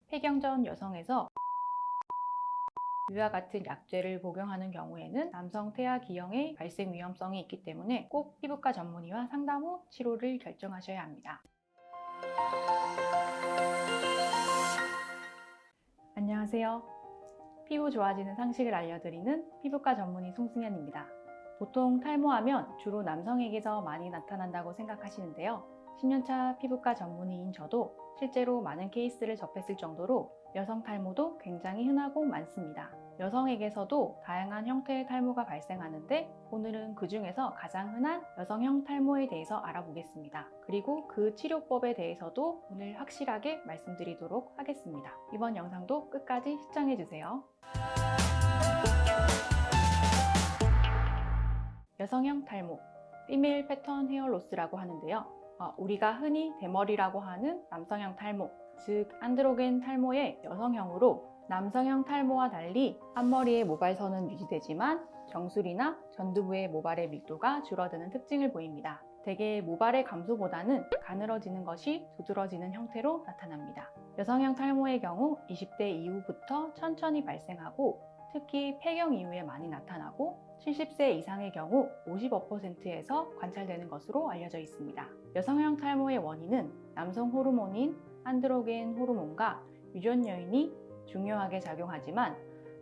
폐경 전 여성에서 위와 같은 약제를 복용하는 경우에는 남성 태아 기형의 발생 위험성이 있기 때문에 꼭 피부과 전문의와 상담 후 치료를 결정하셔야 합니다. 안녕하세요. 피부 좋아지는 상식을 알려드리는 피부과 전문의 송승연입니다. 보통 탈모하면 주로 남성에게서 많이 나타난다고 생각하시는데요. 10년차 피부과 전문의인 저도 실제로 많은 케이스를 접했을 정도로 여성 탈모도 굉장히 흔하고 많습니다. 여성에게서도 다양한 형태의 탈모가 발생하는데 오늘은 그 중에서 가장 흔한 여성형 탈모에 대해서 알아보겠습니다. 그리고 그 치료법에 대해서도 오늘 확실하게 말씀드리도록 하겠습니다. 이번 영상도 끝까지 시청해주세요. 여성형 탈모, 피메일 패턴 헤어 로스라고 하는데요. 우리가 흔히 대머리라고 하는 남성형 탈모, 즉 안드로겐 탈모의 여성형으로 남성형 탈모와 달리 앞머리의 모발선은 유지되지만 정수리나 전두부의 모발의 밀도가 줄어드는 특징을 보입니다. 대개 모발의 감소보다는 가늘어지는 것이 두드러지는 형태로 나타납니다. 여성형 탈모의 경우 20대 이후부터 천천히 발생하고 특히 폐경 이후에 많이 나타나고 70세 이상의 경우 55%에서 관찰되는 것으로 알려져 있습니다. 여성형 탈모의 원인은 남성 호르몬인 안드로겐 호르몬과 유전 요인이 중요하게 작용하지만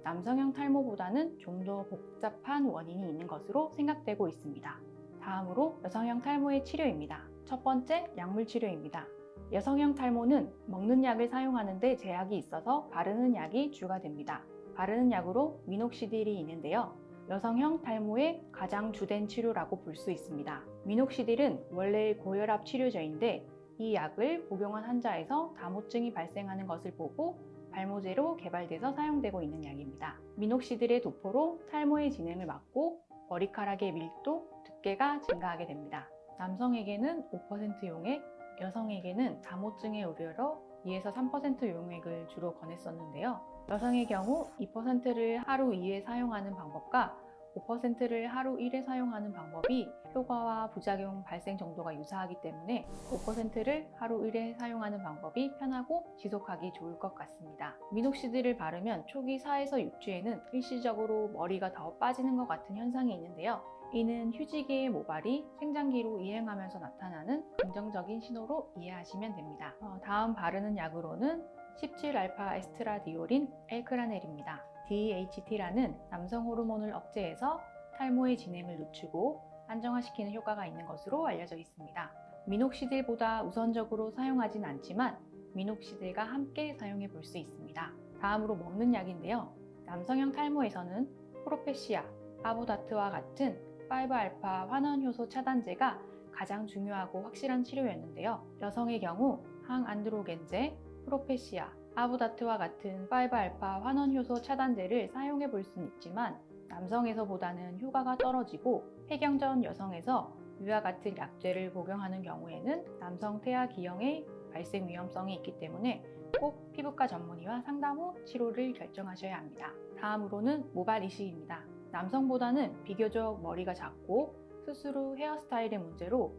남성형 탈모보다는 좀 더 복잡한 원인이 있는 것으로 생각되고 있습니다. 다음으로 여성형 탈모의 치료입니다. 첫 번째, 약물 치료입니다. 여성형 탈모는 먹는 약을 사용하는 데 제약이 있어서 바르는 약이 주가 됩니다. 바르는 약으로 미녹시딜이 있는데요. 여성형 탈모의 가장 주된 치료라고 볼 수 있습니다. 미녹시딜은 원래 고혈압 치료제인데 이 약을 복용한 환자에서 다모증이 발생하는 것을 보고 발모제로 개발돼서 사용되고 있는 약입니다. 미녹시딜의 도포로 탈모의 진행을 막고 머리카락의 밀도, 두께가 증가하게 됩니다. 남성에게는 5% 용액, 여성에게는 다모증의 우려로 2에서 3% 용액을 주로 권했었는데요. 여성의 경우 2%를 하루 2회 사용하는 방법과 5%를 하루 1회 사용하는 방법이 효과와 부작용 발생 정도가 유사하기 때문에 5%를 하루 1회 사용하는 방법이 편하고 지속하기 좋을 것 같습니다. 미녹시딜을 바르면 초기 4에서 6주에는 일시적으로 머리가 더 빠지는 것 같은 현상이 있는데요. 이는 휴지개의 모발이 생장기로 이행하면서 나타나는 긍정적인 신호로 이해하시면 됩니다. 다음 바르는 약으로는 17알파 에스트라디올인 엘크라넬입니다. DHT라는 남성 호르몬을 억제해서 탈모의 진행을 늦추고 안정화시키는 효과가 있는 것으로 알려져 있습니다. 미녹시딜보다 우선적으로 사용하진 않지만 미녹시딜과 함께 사용해 볼 수 있습니다. 다음으로 먹는 약인데요. 남성형 탈모에서는 프로페시아, 아보다트와 같은 5알파 환원효소 차단제가 가장 중요하고 확실한 치료였는데요. 여성의 경우 항안드로겐제, 프로페시아, 아보다트와 같은 5알파 환원효소 차단제를 사용해 볼 수는 있지만 남성에서보다는 효과가 떨어지고 폐경 전 여성에서 위와 같은 약제를 복용하는 경우에는 남성 태아 기형의 발생 위험성이 있기 때문에 꼭 피부과 전문의와 상담 후 치료를 결정하셔야 합니다. 다음으로는 모발 이식입니다. 남성보다는 비교적 머리가 작고 수술 후 헤어스타일의 문제로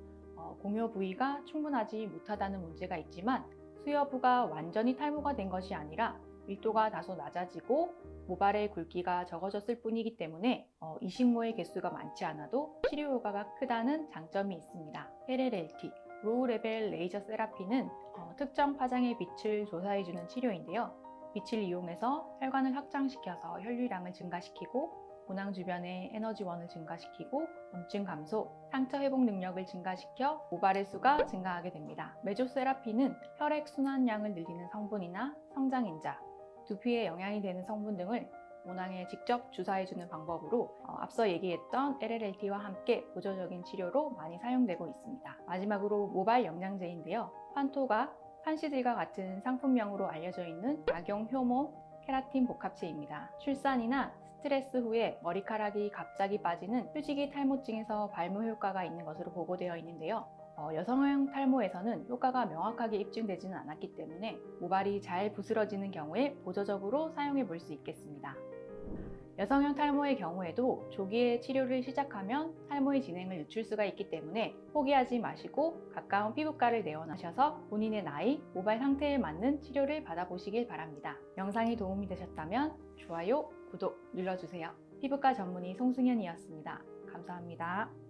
공여 부위가 충분하지 못하다는 문제가 있지만 수여부가 완전히 탈모가 된 것이 아니라 밀도가 다소 낮아지고 모발의 굵기가 적어졌을 뿐이기 때문에 이식모의 개수가 많지 않아도 치료 효과가 크다는 장점이 있습니다. LLLT, 로우 레벨 레이저 세라피는 특정 파장의 빛을 조사해주는 치료인데요. 빛을 이용해서 혈관을 확장시켜서 혈류량을 증가시키고 모낭 주변의 에너지원을 증가시키고 염증 감소, 상처 회복 능력을 증가시켜 모발의 수가 증가하게 됩니다. 메조세라피는 혈액 순환량을 늘리는 성분이나 성장인자, 두피에 영향이 되는 성분 등을 모낭에 직접 주사해주는 방법으로 앞서 얘기했던 LLLT와 함께 보조적인 치료로 많이 사용되고 있습니다. 마지막으로 모발 영양제인데요. 판토가 판시딜과 같은 상품명으로 알려져 있는 약용 효모 케라틴 복합체입니다. 출산이나 스트레스 후에 머리카락이 갑자기 빠지는 휴지기 탈모증에서 발모 효과가 있는 것으로 보고되어 있는데요. 여성형 탈모에서는 효과가 명확하게 입증되지는 않았기 때문에 모발이 잘 부스러지는 경우에 보조적으로 사용해 볼 수 있겠습니다. 여성형 탈모의 경우에도 조기에 치료를 시작하면 탈모의 진행을 늦출 수가 있기 때문에 포기하지 마시고 가까운 피부과를 내원하셔서 본인의 나이, 모발 상태에 맞는 치료를 받아보시길 바랍니다. 영상이 도움이 되셨다면 좋아요, 구독 눌러주세요. 피부과 전문의 송승현이었습니다. 감사합니다.